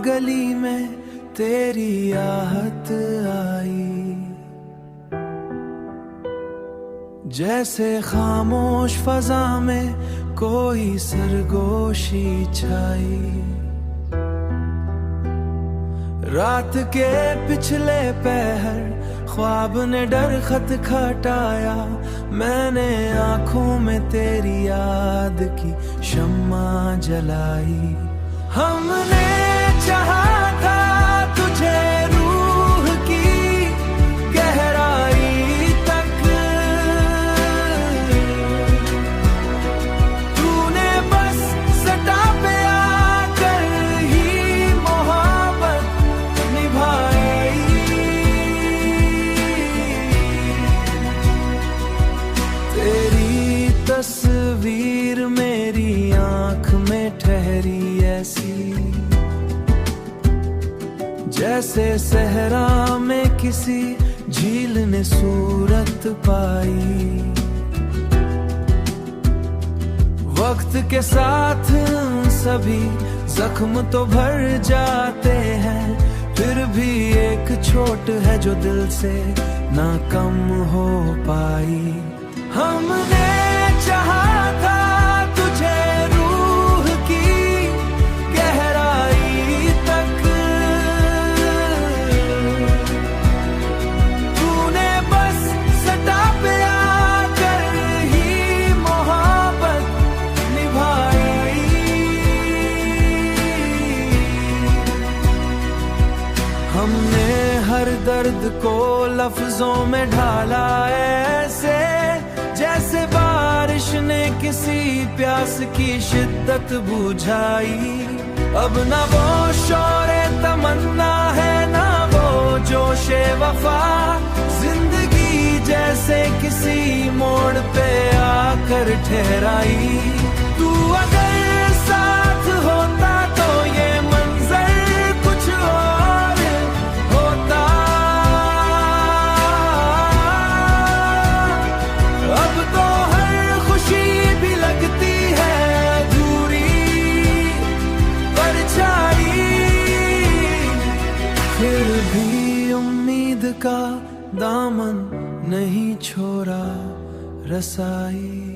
गली में तेरी आहट आई, जैसे खामोश फजा में कोई सरगोशी छाई। रात के पिछले पहर ख्वाब ने डर खत खटाया, मैंने आंखों में तेरी याद की शम्मा जलाई। हमने चाहा था तुझे रूह की गहराई तक, तूने बस सटा पे आकर ही मोहब्बत निभाई। तेरी तस्वीर मेरी आंख में ठहरी ऐसी, जैसे सहरा में किसी झील ने सूरत पाई। वक्त के साथ सभी जख्म तो भर जाते हैं, फिर भी एक चोट है जो दिल से ना कम हो पाई। हमने चाहा था तुझे रूह की गहराई तक, तूने बस सटा पे आकर ही मोहब्बत निभाई। हमने हर दर्द को लफ्जों में ढाला ऐसे, जैसे बारिश ने किसी प्यास की शिद्दत बुझाई। अब ना वो शौरे तमन्ना है ना वो जोशे वफा, जिंदगी जैसे किसी मोड़ पे आकर ठहराई। तू अगर साथ होता तो ये मंजर कुछ और होता। अब तो हर खुशी भी लगती है दूरी परछाई, फिर भी उम्मीद का दामन नहीं छोड़ा रसाई।